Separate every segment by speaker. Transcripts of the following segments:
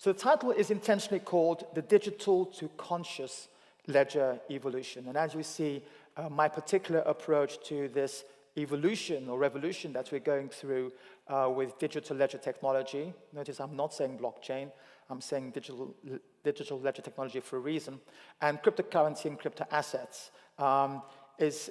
Speaker 1: So the title is intentionally called The Digital to Conscious Ledger Evolution. And as we see, my particular approach to this evolution or revolution that we're going through with digital ledger technology. Notice I'm not saying blockchain, I'm saying digital ledger technology for a reason. And cryptocurrency and crypto assets is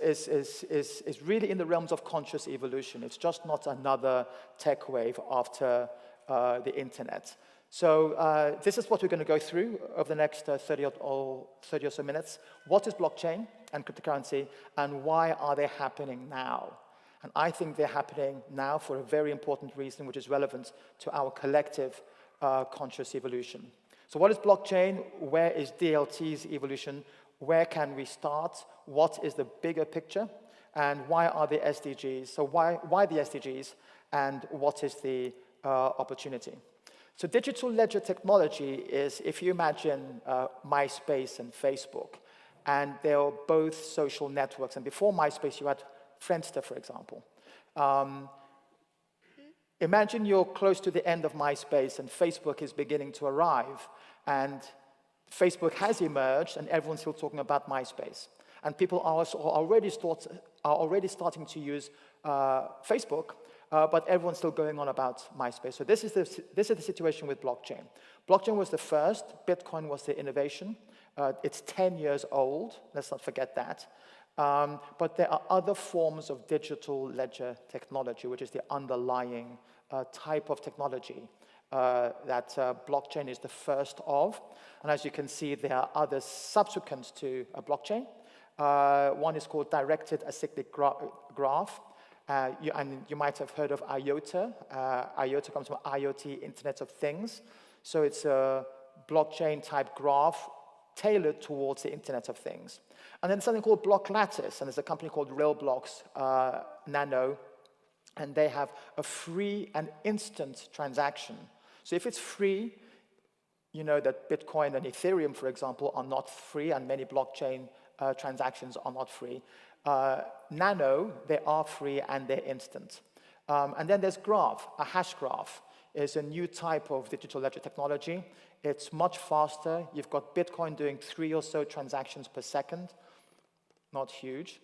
Speaker 1: really in the realms of conscious evolution. It's just not another tech wave after the internet. So this is what we're going to go through over the next 30 or so minutes. What is blockchain and cryptocurrency, and why are they happening now? And I think they're happening now for a very important reason, which is relevant to our collective conscious evolution. So what is blockchain? Where is DLT's evolution? Where can we start? What is the bigger picture? And why are the SDGs? So why the SDGs? And what is the opportunity? So digital ledger technology is, if you imagine MySpace and Facebook, and they're both social networks. And before MySpace, you had Friendster, for example. Imagine you're close to the end of MySpace, and Facebook is beginning to arrive. And Facebook has emerged, and everyone's still talking about MySpace. And people are already starting to use Facebook, but everyone's still going on about MySpace. So this is the situation with blockchain. Blockchain was the first. Bitcoin was the innovation. It's 10 years old. Let's not forget that. But there are other forms of digital ledger technology, which is the underlying type of technology that blockchain is the first of. And as you can see, there are others subsequent to a blockchain. One is called directed acyclic graph. And you might have heard of IOTA. IOTA comes from IoT, Internet of Things. So it's a blockchain-type graph tailored towards the Internet of Things. And then something called block lattice, and there's a company called Railblocks Nano, and they have a free and instant transaction. So if it's free, you know that Bitcoin and Ethereum, for example, are not free, and many blockchain transactions are not free. Nano, they are free and they're instant. And then there's graph. A hash graph is a new type of digital ledger technology. It's much faster. You've got Bitcoin doing 3 or so transactions per second. Not huge.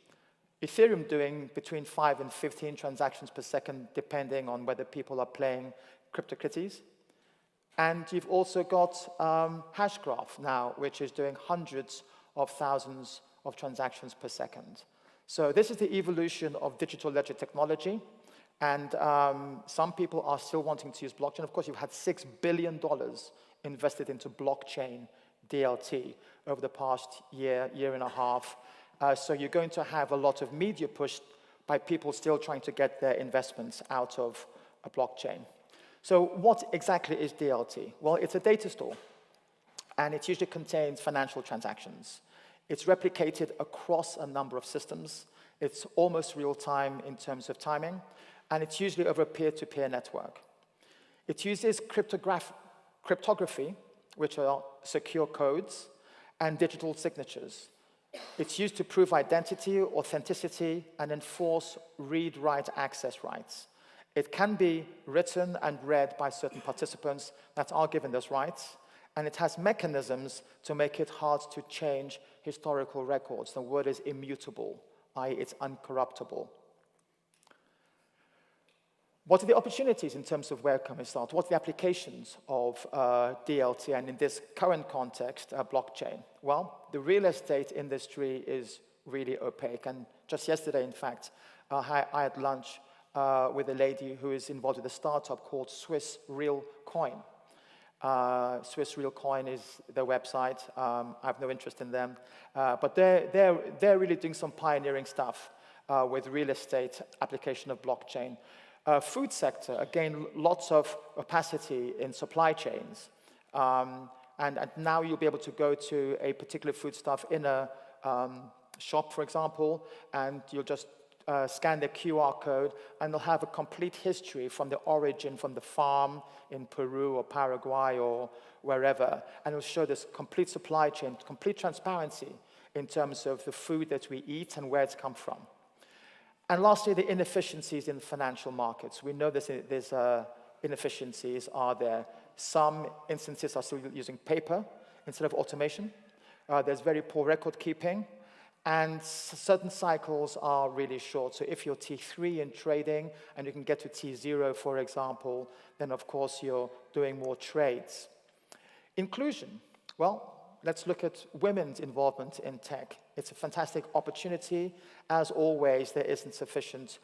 Speaker 1: Ethereum doing between 5 and 15 transactions per second, depending on whether people are playing CryptoKitties. And you've also got Hashgraph now, which is doing hundreds of thousands of transactions per second. So this is the evolution of digital ledger technology. And some people are still wanting to use blockchain. Of course, you've had $6 billion invested into blockchain DLT over the past year and a half. So you're going to have a lot of media pushed by people still trying to get their investments out of a blockchain. So what exactly is DLT? Well, it's a data store, and it usually contains financial transactions. It's replicated across a number of systems. It's almost real-time in terms of timing, and it's usually over a peer-to-peer network. It uses cryptography, which are secure codes, and digital signatures. It's used to prove identity, authenticity, and enforce read-write access rights. It can be written and read by certain participants that are given those rights, and it has mechanisms to make it hard to change historical records. The word is immutable, i.e. it's uncorruptible. What are the opportunities in terms of where can we start? What are the applications of DLT, and in this current context, blockchain? Well, the real estate industry is really opaque, and just yesterday, in fact, I had lunch with a lady who is involved with a startup called Swiss Real Coin. Swiss Real Coin is their website. I have no interest in them, but they're really doing some pioneering stuff with real estate application of blockchain. Food sector, again, lots of opacity in supply chains, and now you'll be able to go to a particular foodstuff in a shop, for example, and you'll just scan the QR code, and they'll have a complete history from the origin, from the farm in Peru or Paraguay or wherever, and it'll show this complete supply chain, complete transparency in terms of the food that we eat and where it's come from. And lastly, the inefficiencies in financial markets. We know there's inefficiencies are there. Some instances are still using paper instead of automation. There's very poor record keeping. And certain cycles are really short. So if you're T3 in trading and you can get to T0, for example, then of course you're doing more trades. Inclusion. Well, let's look at women's involvement in tech. It's a fantastic opportunity. As always, there isn't sufficient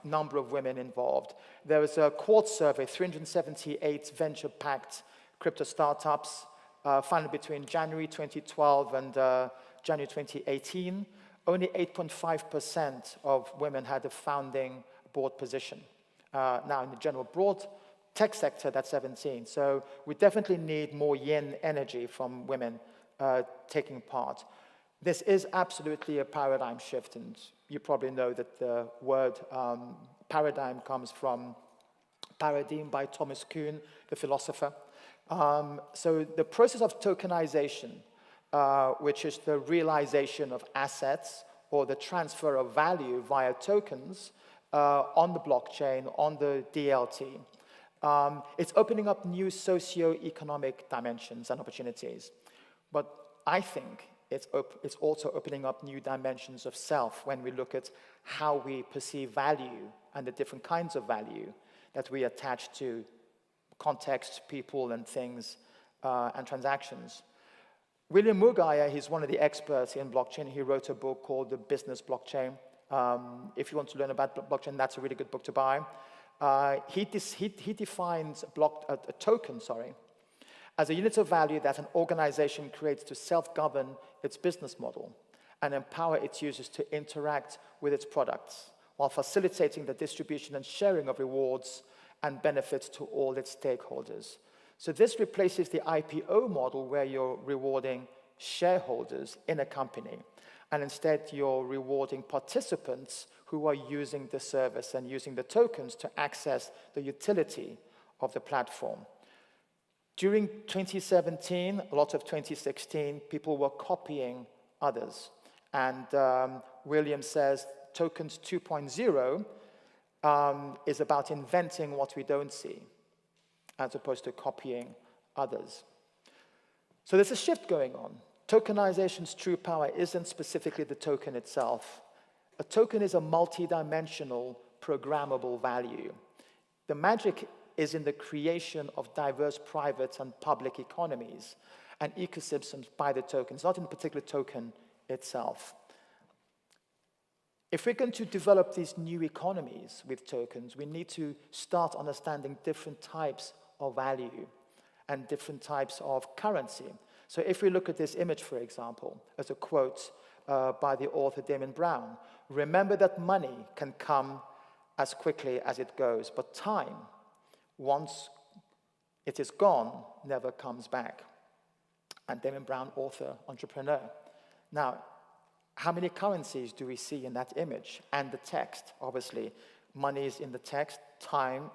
Speaker 1: number of women involved. There was a Quartz survey, 378 venture-backed crypto startups, funded between January 2012 and January 2018. Only 8.5% of women had a founding board position. Now, in the general broad tech sector, that's 17. So we definitely need more yin energy from women taking part. This is absolutely a paradigm shift, and you probably know that the word paradigm comes from Paradigm by Thomas Kuhn, the philosopher. So the process of tokenization, which is the realization of assets or the transfer of value via tokens on the blockchain, on the DLT, it's opening up new socio-economic dimensions and opportunities. But I think it's also opening up new dimensions of self when we look at how we perceive value and the different kinds of value that we attach to context, people, and things, and transactions. William Mugaya, he's one of the experts in blockchain. He wrote a book called The Business Blockchain. If you want to learn about blockchain, that's a really good book to buy. He defines a token, as a unit of value that an organization creates to self-govern its business model and empower its users to interact with its products while facilitating the distribution and sharing of rewards and benefits to all its stakeholders. So this replaces the IPO model where you're rewarding shareholders in a company, and instead you're rewarding participants who are using the service and using the tokens to access the utility of the platform. During 2017, a lot of 2016, people were copying others. And William says tokens 2.0 is about inventing what we don't see, as opposed to copying others. So there's a shift going on. Tokenization's true power isn't specifically the token itself. A token is a multi-dimensional programmable value. The magic is in the creation of diverse private and public economies and ecosystems by the tokens, not in a particular token itself. If we're going to develop these new economies with tokens, we need to start understanding different types of value and different types of currency. So if we look at this image, for example, as a quote by the author Damon Brown, remember that money can come as quickly as it goes, but time, once it is gone, never comes back. And Damon Brown, author, entrepreneur. Now, how many currencies do we see in that image? And the text, obviously. Money is in the text, time,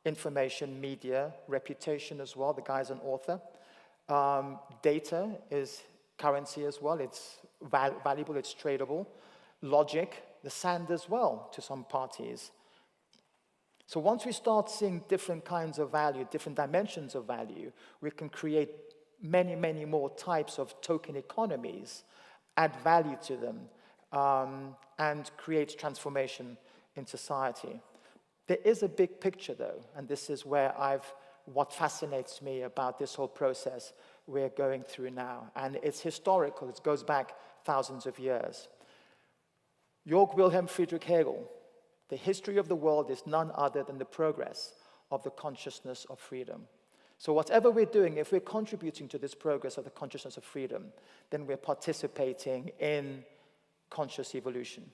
Speaker 1: information, media, reputation as well. The guy's an author. Data is currency as well. It's valuable, it's tradable. Logic, the sand as well to some parties. So once we start seeing different kinds of value, different dimensions of value, we can create many, many more types of token economies, add value to them, and create transformation in society. There is a big picture, though, and this is where what fascinates me about this whole process we're going through now. And it's historical. It goes back thousands of years. Georg Wilhelm Friedrich Hegel, the history of the world is none other than the progress of the consciousness of freedom. So whatever we're doing, if we're contributing to this progress of the consciousness of freedom, then we're participating in conscious evolution.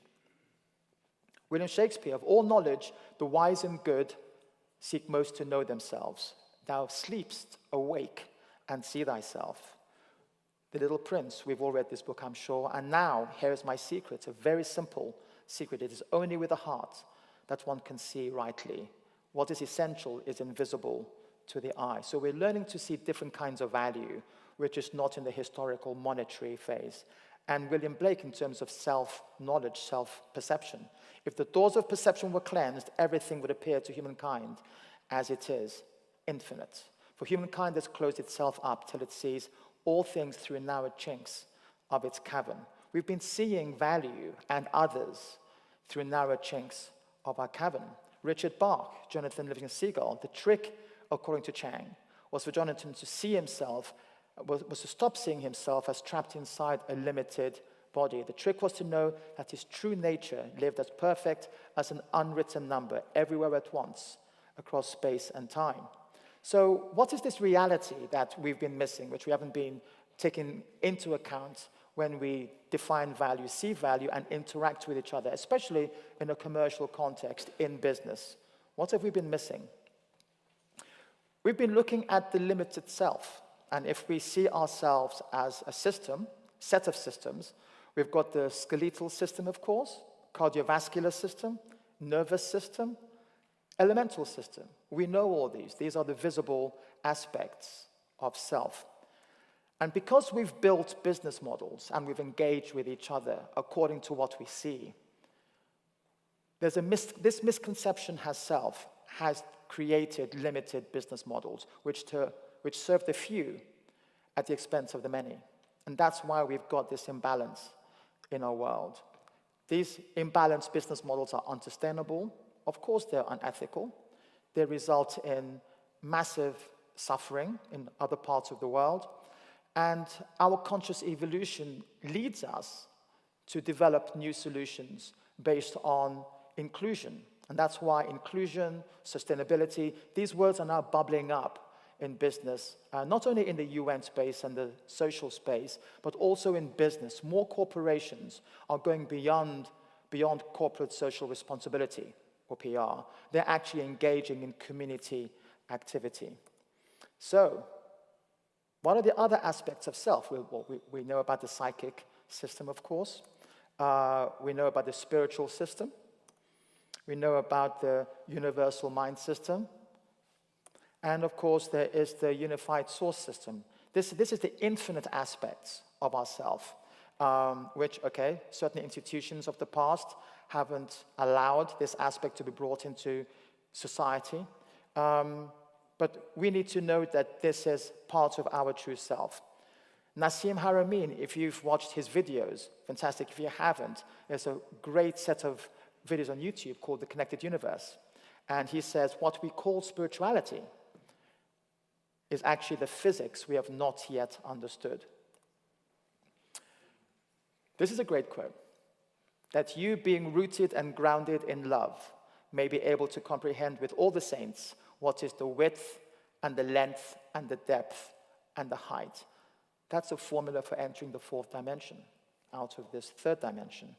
Speaker 1: William Shakespeare, of all knowledge, the wise and good seek most to know themselves. Thou sleepst, awake, and see thyself. The Little Prince, we've all read this book, I'm sure, and now, here is my secret, a very simple secret. It is only with the heart that one can see rightly. What is essential is invisible to the eye. So we're learning to see different kinds of value, which is not in the historical monetary phase. And William Blake, in terms of self-knowledge, self-perception. If the doors of perception were cleansed, everything would appear to humankind as it is, infinite. For humankind has closed itself up till it sees all things through narrow chinks of its cavern. We've been seeing value and others through narrow chinks of our cavern. Richard Bach, Jonathan Livingston Seagull, the trick, according to Chang, was for Jonathan to see himself, was to stop seeing himself as trapped inside a limited body. The trick was to know that his true nature lived as perfect as an unwritten number everywhere at once, across space and time. So what is this reality that we've been missing, which we haven't been taking into account when we define value, see value, and interact with each other, especially in a commercial context, in business? What have we been missing? We've been looking at the limited self, and if we see ourselves as a system, set of systems, we've got the skeletal system, of course, cardiovascular system, nervous system, elemental system. We know all these. These are the visible aspects of self. And because we've built business models and we've engaged with each other according to what we see, there's this misconception has created limited business models which serve the few at the expense of the many. And that's why we've got this imbalance in our world. These imbalanced business models are unsustainable. Of course, they're unethical. They result in massive suffering in other parts of the world. And our conscious evolution leads us to develop new solutions based on inclusion. And that's why inclusion, sustainability, these words are now bubbling up in business, not only in the UN space and the social space, but also in business. More corporations are going beyond corporate social responsibility, or PR. They're actually engaging in community activity. So, what are the other aspects of self? We know about the psychic system, of course. We know about the spiritual system. We know about the universal mind system. And of course, there is the unified source system. This is the infinite aspects of ourself, which, okay, certain institutions of the past haven't allowed this aspect to be brought into society. But we need to know that this is part of our true self. Nassim Haramein, if you've watched his videos, fantastic. If you haven't, there's a great set of videos on YouTube called The Connected Universe. And he says what we call spirituality is actually the physics we have not yet understood. This is a great quote. That you, being rooted and grounded in love, may be able to comprehend with all the saints what is the width and the length and the depth and the height. That's a formula for entering the fourth dimension out of this third dimension.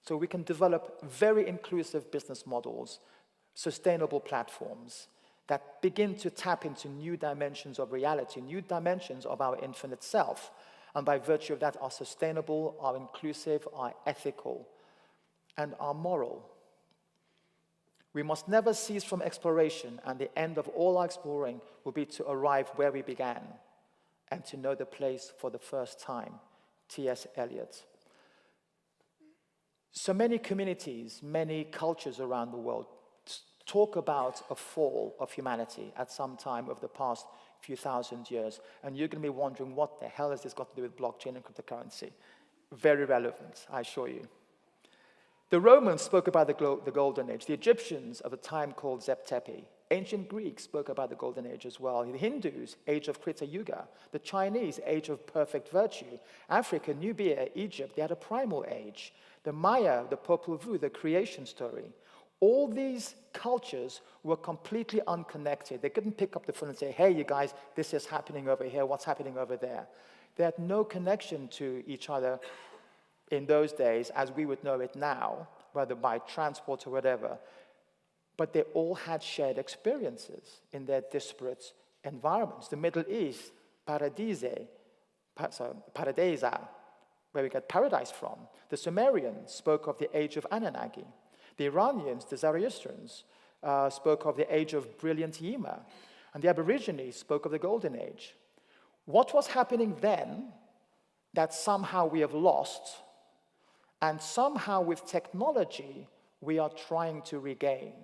Speaker 1: So we can develop very inclusive business models, sustainable platforms that begin to tap into new dimensions of reality, new dimensions of our infinite self. And by virtue of that, are sustainable, are inclusive, are ethical, and are moral. We must never cease from exploration, and the end of all our exploring will be to arrive where we began and to know the place for the first time. T.S. Eliot. So many communities, many cultures around the world talk about a fall of humanity at some time of the past few thousand years, and you're going to be wondering, what the hell has this got to do with blockchain and cryptocurrency? Very relevant, I assure you. The Romans spoke about the Golden Age. The Egyptians of a time called Zep Tepi. Ancient Greeks spoke about the Golden Age as well. The Hindus, age of Krita Yuga. The Chinese, age of perfect virtue. Africa, Nubia, Egypt, they had a primal age. The Maya, the Popol Vuh, the creation story. All these cultures were completely unconnected. They couldn't pick up the phone and say, hey, you guys, this is happening over here, what's happening over there? They had no connection to each other in those days as we would know it now, whether by transport or whatever. But they all had shared experiences in their disparate environments. The Middle East, paradisa, where we get paradise from. The Sumerians spoke of the age of Anunnaki. The Iranians, the Zoroastrians, spoke of the age of brilliant Yima. And the Aborigines spoke of the Golden Age. What was happening then that somehow we have lost, and somehow with technology we are trying to regain?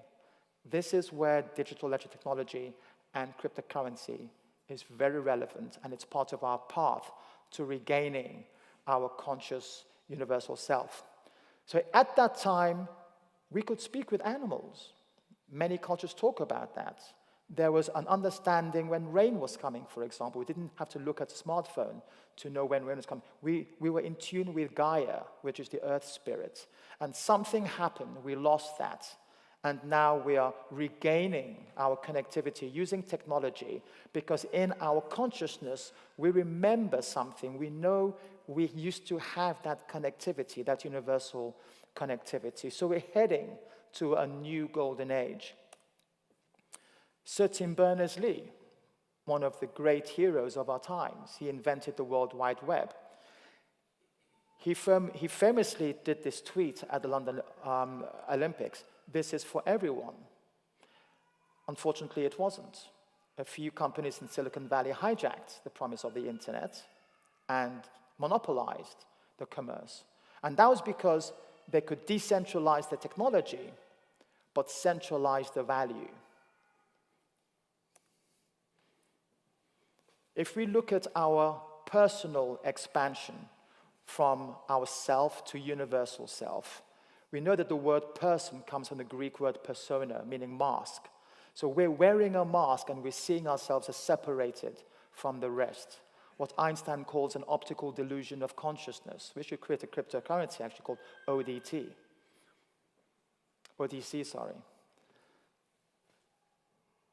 Speaker 1: This is where digital ledger technology and cryptocurrency is very relevant, and it's part of our path to regaining our conscious universal self. So at that time, we could speak with animals. Many cultures talk about that. There was an understanding when rain was coming, for example. We didn't have to look at a smartphone to know when rain was coming. We were in tune with Gaia, which is the earth spirit. And something happened. We lost that. And now we are regaining our connectivity using technology, because in our consciousness, we remember something. We know we used to have that connectivity, that universal connectivity. So we're heading to a new golden age. Sir Tim Berners-Lee, one of the great heroes of our times, he invented the World Wide Web. He famously did this tweet at the London Olympics: "This is for everyone." Unfortunately, it wasn't. A few companies in Silicon Valley hijacked the promise of the internet and monopolized the commerce. And that was because they could decentralize the technology, but centralize the value. If we look at our personal expansion from our self to universal self, we know that the word person comes from the Greek word persona, meaning mask. So we're wearing a mask and we're seeing ourselves as separated from the rest. What Einstein calls an optical delusion of consciousness. We should create a cryptocurrency actually called ODC. ODC, sorry.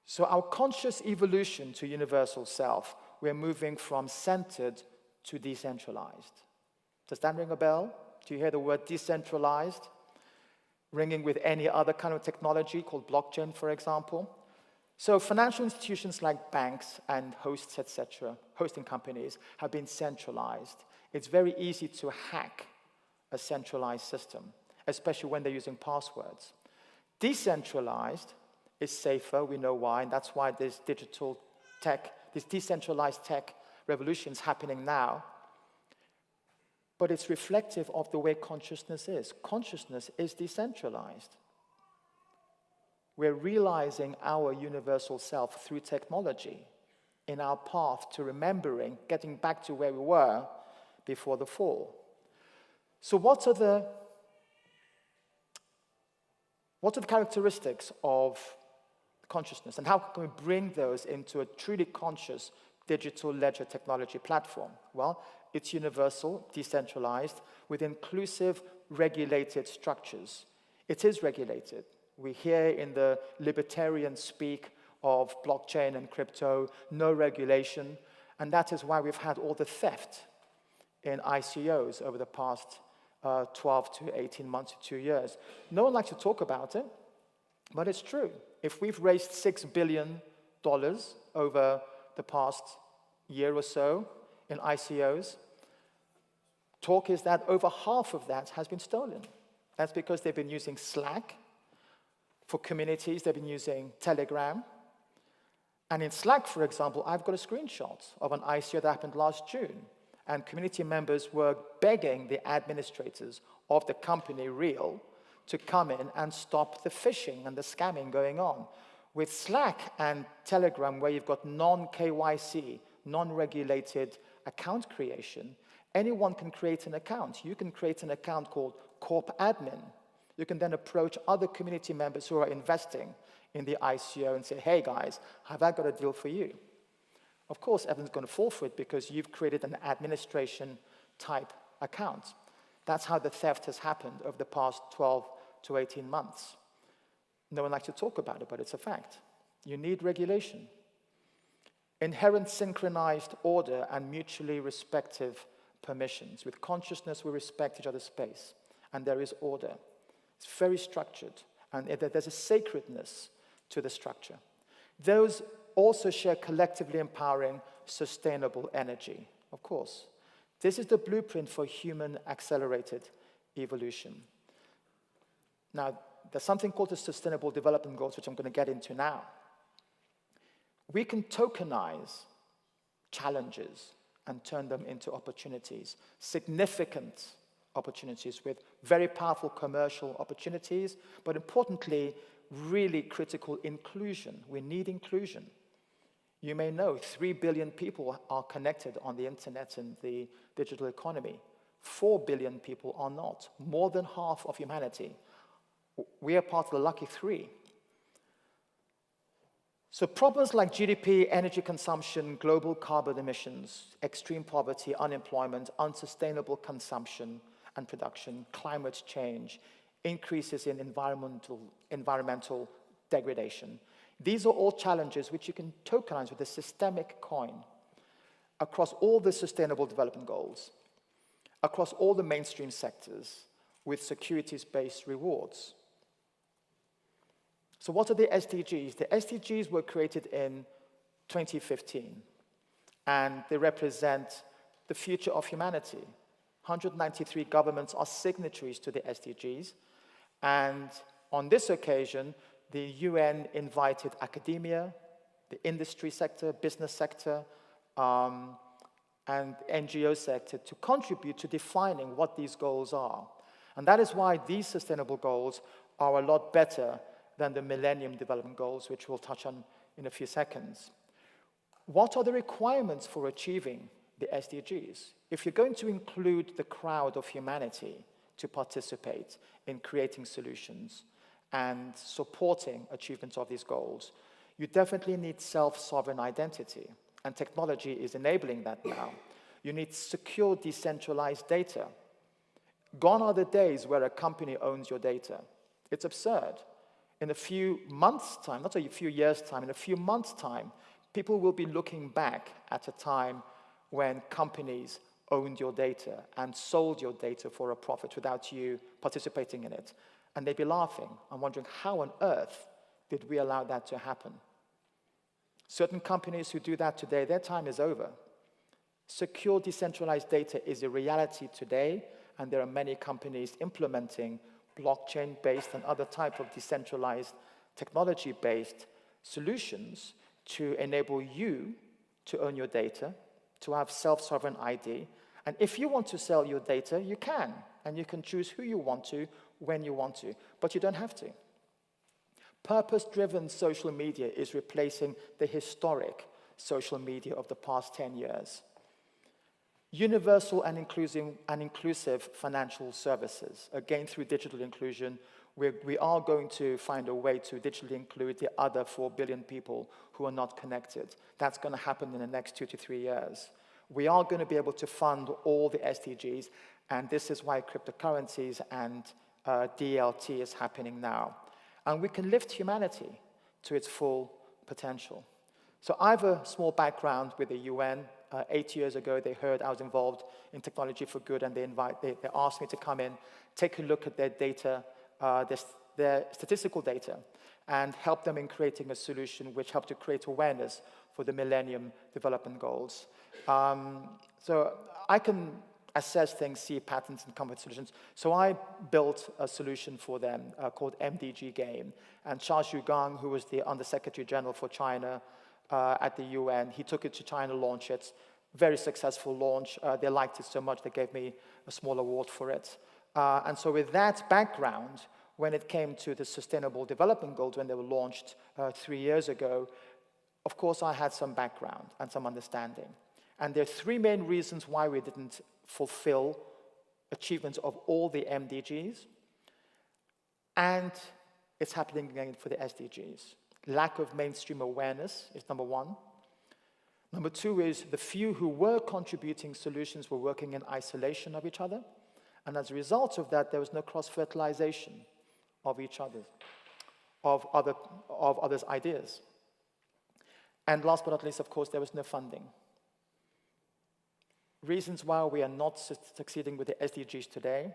Speaker 1: So our conscious evolution to universal self, we're moving from centered to decentralized. Does that ring a bell? Do you hear the word decentralized ringing with any other kind of technology called blockchain, for example? So financial institutions like banks and hosts, etc., hosting companies, have been centralized. It's very easy to hack a centralized system, especially when they're using passwords. Decentralized is safer, we know why, and that's why this digital tech, this decentralized tech revolution is happening now. But it's reflective of the way consciousness is. Consciousness is decentralized. We're realizing our universal self through technology in our path to remembering, getting back to where we were before the fall. So what are the characteristics of consciousness, and how can we bring those into a truly conscious digital ledger technology platform? Well, it's universal, decentralized, with inclusive, regulated structures. It is regulated. We hear in the libertarian speak of blockchain and crypto, no regulation, and that is why we've had all the theft in ICOs over the past 12 to 18 months to 2 years. No one likes to talk about it, but it's true. If we've raised $6 billion over the past year or so in ICOs, talk is that over half of that has been stolen. That's because they've been using Slack. For communities, they've been using Telegram. And in Slack, for example, I've got a screenshot of an ICO that happened last June. And community members were begging the administrators of the company, Real, to come in and stop the phishing and the scamming going on. With Slack and Telegram, where you've got non-KYC, non-regulated account creation, anyone can create an account. You can create an account called Corp Admin. You can then approach other community members who are investing in the ICO and say, hey guys, have I got a deal for you? Of course, everyone's going to fall for it because you've created an administration type account. That's how the theft has happened over the past 12 to 18 months. No one likes to talk about it, but it's a fact. You need regulation. Inherent synchronized order and mutually respective permissions. With consciousness, we respect each other's space, and there is order. It's very structured, and there's a sacredness to the structure. Those also share collectively empowering, sustainable energy, of course. This is the blueprint for human accelerated evolution. Now, there's something called the Sustainable Development Goals, which I'm going to get into now. We can tokenize challenges and turn them into opportunities, significant opportunities with very powerful commercial opportunities, but importantly, really critical inclusion. We need inclusion. You may know 3 billion people are connected on the internet and the digital economy. 4 billion people are not, more than half of humanity. We are part of the lucky 3. So problems like GDP, energy consumption, global carbon emissions, extreme poverty, unemployment, unsustainable consumption and production, climate change, increases in environmental degradation. These are all challenges which you can tokenize with a systemic coin across all the sustainable development goals, across all the mainstream sectors with securities-based rewards. So what are the SDGs? The SDGs were created in 2015, and they represent the future of humanity. 193 governments are signatories to the SDGs, and on this occasion, the UN invited academia, the industry sector, business sector, and NGO sector to contribute to defining what these goals are. And that is why these sustainable goals are a lot better than the Millennium Development Goals, which we'll touch on in a few seconds. What are the requirements for achieving the SDGs? If you're going to include the crowd of humanity to participate in creating solutions and supporting achievements of these goals, you definitely need self-sovereign identity, and technology is enabling that now. You need secure, decentralized data. Gone are the days where a company owns your data. It's absurd. In a few months' time, not a few years' time, in a few months' time, people will be looking back at a time when companies owned your data and sold your data for a profit without you participating in it. And they'd be laughing and wondering, how on earth did we allow that to happen? Certain companies who do that today, their time is over. Secure, decentralized data is a reality today, and there are many companies implementing blockchain-based and other type of decentralized technology-based solutions to enable you to own your data, to have self-sovereign ID. And if you want to sell your data, you can. And you can choose who you want to, when you want to. But you don't have to. Purpose-driven social media is replacing the historic social media of the past 10 years. Universal and inclusive financial services. Again, through digital inclusion, we are going to find a way to digitally include the other 4 billion people who are not connected. That's going to happen in the next 2 to 3 years. We are going to be able to fund all the SDGs, and this is why cryptocurrencies and DLT is happening now. And we can lift humanity to its full potential. So I have a small background with the UN. 8 years ago, they heard I was involved in Technology for Good, and they asked me to come in, take a look at their data, their statistical data, and help them in creating a solution which helped to create awareness for the Millennium Development Goals. So I can assess things, see patterns, and come up with solutions. So I built a solution for them called MDG Game. And Charles Yugang, who was the Undersecretary General for China at the UN, he took it to China, launched it. Very successful launch. They liked it so much, they gave me a small award for it. And so with that background, when it came to the Sustainable Development Goals, when they were launched 3 years ago, of course, I had some background and some understanding. And there are 3 main reasons why we didn't fulfill achievements of all the MDGs. And it's happening again for the SDGs. Lack of mainstream awareness is number 1. Number 2 is the few who were contributing solutions were working in isolation of each other. And as a result of that, there was no cross-fertilization of each other, of others' ideas. And last but not least, of course, there was no funding. Reasons why we are not succeeding with the SDGs today: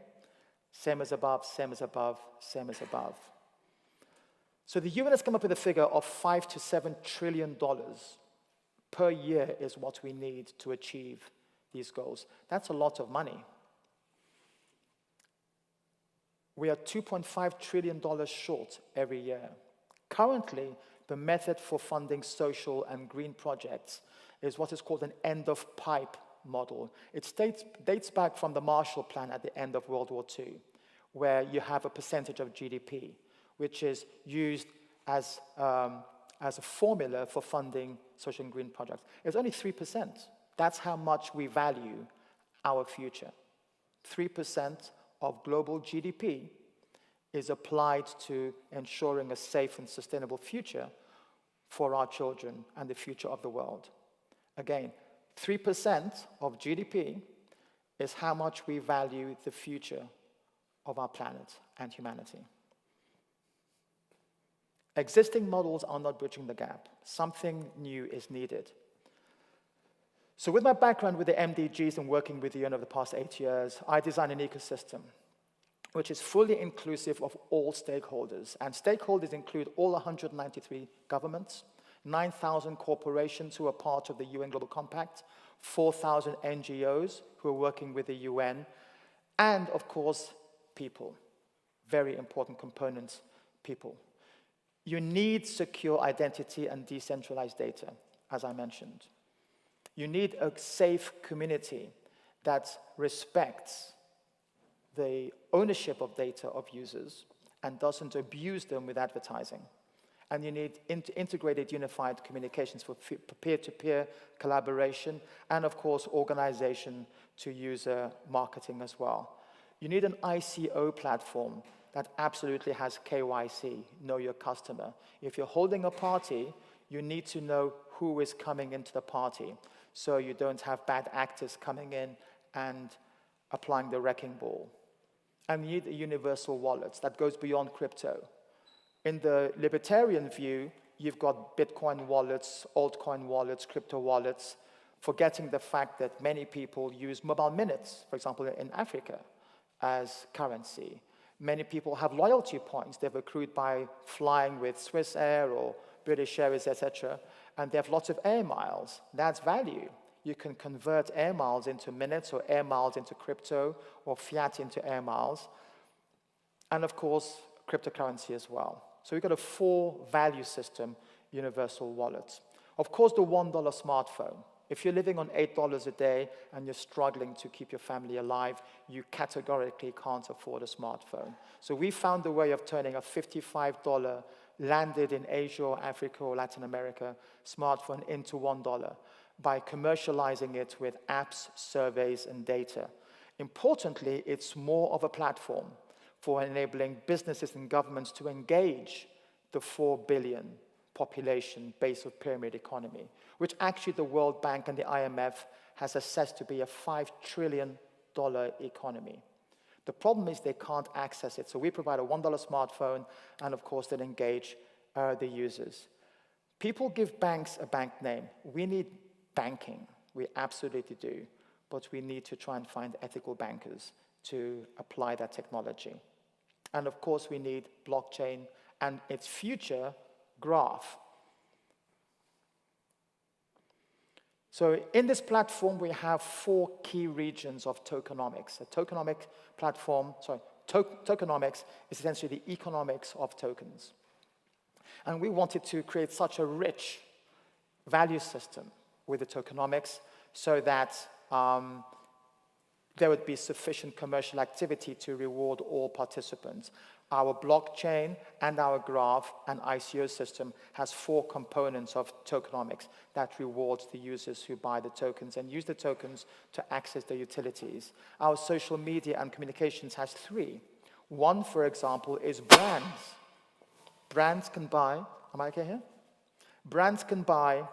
Speaker 1: same as above, same as above, same as above. So the UN has come up with a figure of $5 to $7 trillion per year is what we need to achieve these goals. That's a lot of money. We are $2.5 trillion short every year. Currently, the method for funding social and green projects is what is called an end-of-pipe model. It dates back from the Marshall Plan at the end of World War II, where you have a percentage of GDP, which is used as as a formula for funding social and green projects. It's only 3%. That's how much we value our future. 3% of global GDP is applied to ensuring a safe and sustainable future for our children and the future of the world. Again, 3% of GDP is how much we value the future of our planet and humanity. Existing models are not bridging the gap. Something new is needed. So with my background with the MDGs and working with the UN over the past 8 years, I designed an ecosystem which is fully inclusive of all stakeholders. And stakeholders include all 193 governments, 9,000 corporations who are part of the UN Global Compact, 4,000 NGOs who are working with the UN, and of course, people. Very important components, people. You need secure identity and decentralized data, as I mentioned. You need a safe community that respects the ownership of data of users and doesn't abuse them with advertising. And you need integrated, unified communications for peer-to-peer collaboration and, of course, organization to user marketing as well. You need an ICO platform that absolutely has KYC, know your customer. If you're holding a party, you need to know who is coming into the party so you don't have bad actors coming in and applying the wrecking ball. And you need a universal wallet that goes beyond crypto. In the libertarian view, you've got Bitcoin wallets, altcoin wallets, crypto wallets, forgetting the fact that many people use mobile minutes, for example, in Africa, as currency. Many people have loyalty points they've accrued by flying with Swiss Air or British Airways, etc., and they have lots of air miles. That's value. You can convert air miles into minutes or air miles into crypto or fiat into air miles. And of course, cryptocurrency as well. So we've got a 4-value system, universal wallets. Of course, the $1 smartphone. If you're living on $8 a day and you're struggling to keep your family alive, you categorically can't afford a smartphone. So we found a way of turning a $55 landed in Asia or Africa or Latin America smartphone into $1 by commercializing it with apps, surveys, and data. Importantly, it's more of a platform for enabling businesses and governments to engage the 4 billion population base of pyramid economy, which actually the World Bank and the IMF has assessed to be a $5 trillion economy. The problem is they can't access it. So we provide a $1 smartphone and, of course, then engage the users. People give banks a bank name. We need banking. We absolutely do. But we need to try and find ethical bankers to apply that technology. And, of course, we need blockchain and its future graph. So in this platform, we have 4 key regions of tokenomics. A tokenomic platform, tokenomics is essentially the economics of tokens. And we wanted to create such a rich value system with the tokenomics so that there would be sufficient commercial activity to reward all participants. Our blockchain and our graph and ICO system has 4 components of tokenomics that rewards the users who buy the tokens and use the tokens to access the utilities. Our social media and communications has 3. One, for example, is brands. Brands can buy, am I okay here? Brands can buy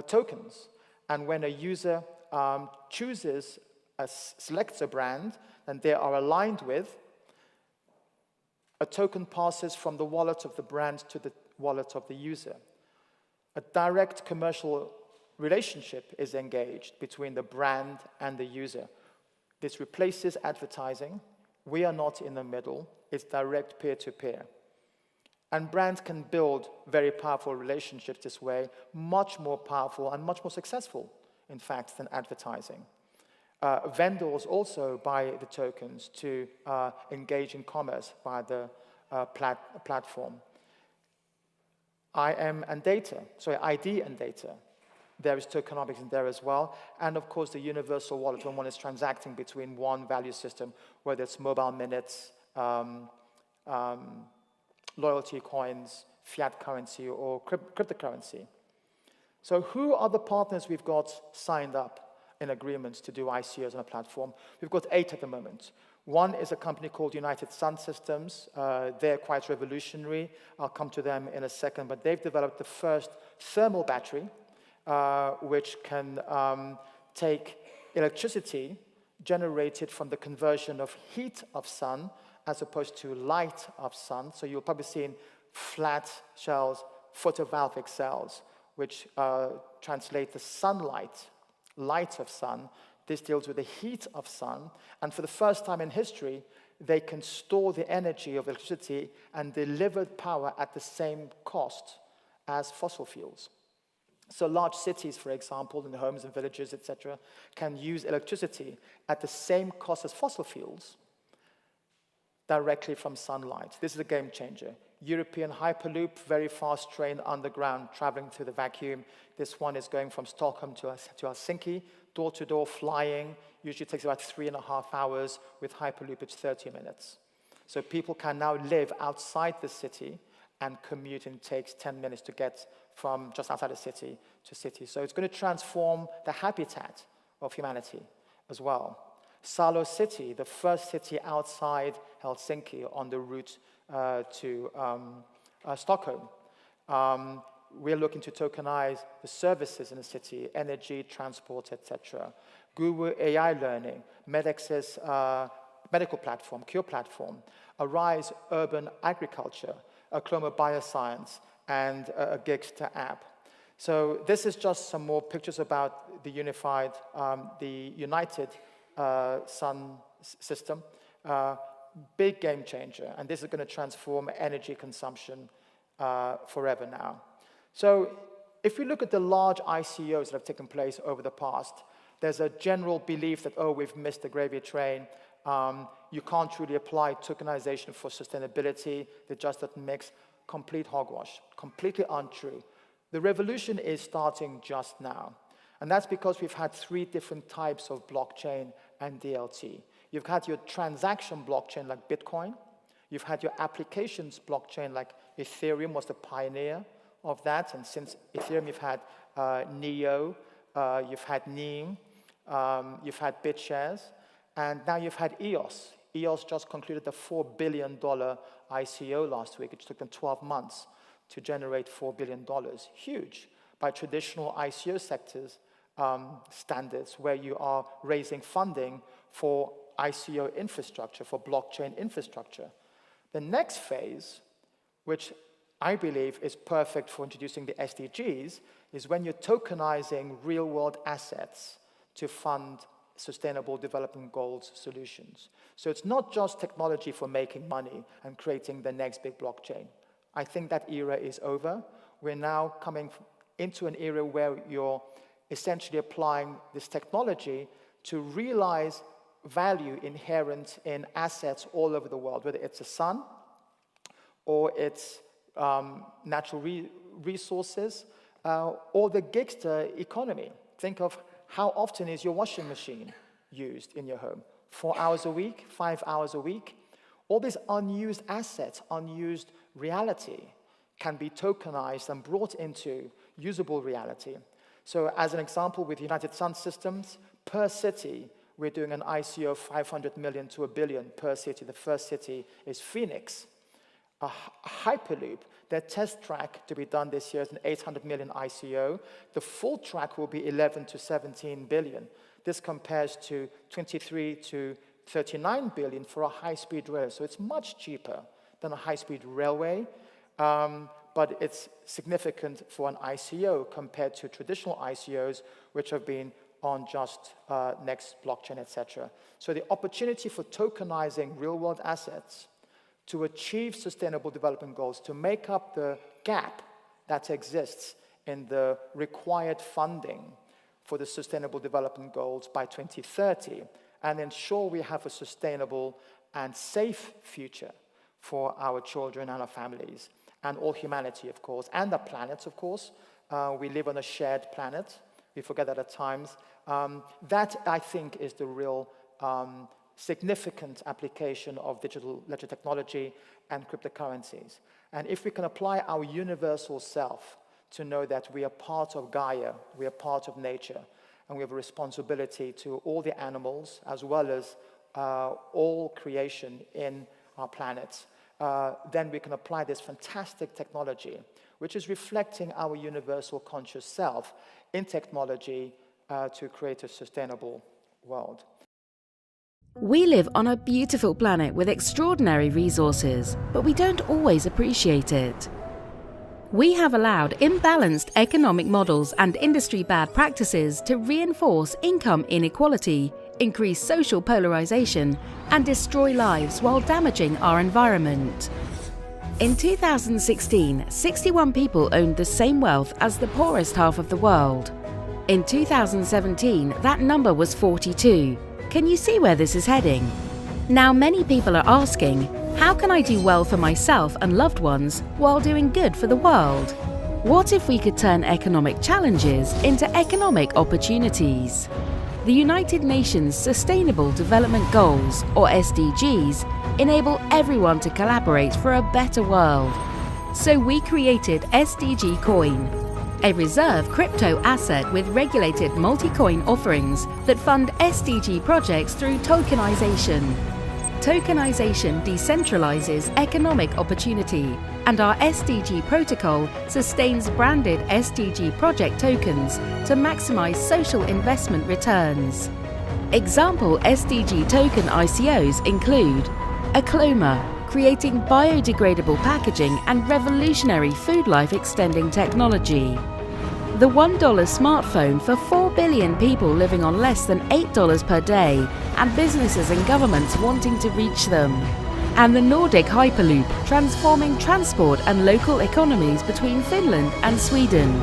Speaker 1: tokens. And when a user selects a brand that they are aligned with, a token passes from the wallet of the brand to the wallet of the user. A direct commercial relationship is engaged between the brand and the user. This replaces advertising. We are not in the middle. It's direct peer-to-peer. And brands can build very powerful relationships this way, much more powerful and much more successful, in fact, than advertising. Vendors also buy the tokens to engage in commerce via the platform. ID and data. There is tokenomics in there as well. And of course, the universal wallet when one is transacting between one value system, whether it's mobile minutes, loyalty coins, fiat currency or cryptocurrency. So who are the partners we've got signed up in agreements to do ICOs on a platform? We've got 8 at the moment. One is a company called United Sun Systems. They're quite revolutionary. I'll come to them in a second, but they've developed the first thermal battery, which can take electricity generated from the conversion of heat of sun as opposed to light of sun. So you'll probably see in flat shells, photovoltaic cells, which translate the sunlight, light of sun. This deals with the heat of sun. And for the first time in history, they can store the energy of electricity and deliver power at the same cost as fossil fuels. So large cities, for example, in homes and villages, etc., can use electricity at the same cost as fossil fuels directly from sunlight. This is a game changer. European Hyperloop, very fast train underground, traveling through the vacuum. This one is going from Stockholm to Helsinki, door-to-door flying. Usually takes about 3.5 hours. With Hyperloop, it's 30 minutes. So people can now live outside the city and commute, and it takes 10 minutes to get from just outside the city to city. So it's going to transform the habitat of humanity as well. Salo City, the first city outside Helsinki on the route to Stockholm. We're looking to tokenize the services in the city, energy, transport, etc. Guru AI Learning, Medex's medical platform, Cure platform, Arise Urban Agriculture, Cloma Bioscience, and a Gigster app. So this is just some more pictures about the United Sun system. Big game changer, and this is going to transform energy consumption forever now. So if we look at the large ICOs that have taken place over the past, there's a general belief that, oh, we've missed the gravy train. You can't really apply tokenization for sustainability. It just doesn't mix. Complete hogwash, completely untrue. The revolution is starting just now. And that's because we've had 3 different types of blockchain and DLT. You've had your transaction blockchain like Bitcoin. You've had your applications blockchain like Ethereum was the pioneer of that. And since Ethereum, you've had Neo, you've had Neem, you've had BitShares, and now you've had EOS. EOS just concluded the $4 billion ICO last week. It took them 12 months to generate $4 billion. Huge by traditional ICO sectors standards, where you are raising funding for ICO infrastructure, for blockchain infrastructure. The next phase, which I believe is perfect for introducing the SDGs, is when you're tokenizing real-world assets to fund Sustainable Development Goals solutions. So it's not just technology for making money and creating the next big blockchain. I think that era is over. We're now coming into an era where you're essentially applying this technology to realize value inherent in assets all over the world, whether it's the sun or it's natural resources or the gigster economy. Think of how often is your washing machine used in your home? 4 hours a week, 5 hours a week? All these unused assets, unused reality can be tokenized and brought into usable reality. So as an example, with United Sun Systems, per city, we're doing an ICO of 500 million to 1 billion per city. The first city is Phoenix. A Hyperloop, their test track to be done this year is an 800 million ICO. The full track will be 11 to 17 billion. This compares to 23 to 39 billion for a high-speed rail. So it's much cheaper than a high-speed railway, but it's significant for an ICO compared to traditional ICOs, which have been on just next blockchain, etc. So the opportunity for tokenizing real-world assets to achieve Sustainable Development Goals, to make up the gap that exists in the required funding for the Sustainable Development Goals by 2030, and ensure we have a sustainable and safe future for our children and our families, and all humanity, of course, and the planet, of course. We live on a shared planet. We forget that at times. That, I think, is the real significant application of digital ledger technology and cryptocurrencies. And if we can apply our universal self to know that we are part of Gaia, we are part of nature, and we have a responsibility to all the animals as well as all creation in our planet, then we can apply this fantastic technology, which is reflecting our universal conscious self in technology to create a sustainable world.
Speaker 2: We live on a beautiful planet with extraordinary resources, but we don't always appreciate it. We have allowed imbalanced economic models and industry bad practices to reinforce income inequality, increase social polarization, and destroy lives while damaging our environment. In 2016, 61 people owned the same wealth as the poorest half of the world. In 2017, that number was 42. Can you see where this is heading? Now many people are asking, how can I do well for myself and loved ones while doing good for the world? What if we could turn economic challenges into economic opportunities? The United Nations Sustainable Development Goals, or SDGs, enable everyone to collaborate for a better world. So we created SDG Coin, a reserve crypto asset with regulated multi-coin offerings that fund SDG projects through tokenization. Tokenization decentralizes economic opportunity, and our SDG Protocol sustains branded SDG project tokens to maximize social investment returns. Example SDG token ICOs include Acloma, creating biodegradable packaging and revolutionary food life extending technology. The $1 smartphone for 4 billion people living on less than $8 per day and businesses and governments wanting to reach them. And the Nordic Hyperloop, transforming transport and local economies between Finland and Sweden.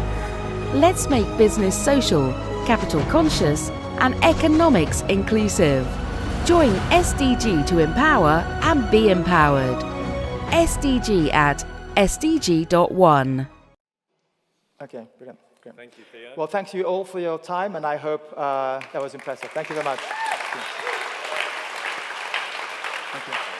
Speaker 2: Let's make business social, capital conscious, and economics inclusive. Join SDG to empower and be empowered. SDG at sdg.one.
Speaker 1: Okay, brilliant. Great.
Speaker 3: Thank you, Theo.
Speaker 1: Well, thanks you all for your time, and I hope that was impressive. Thank you very much. Thank you.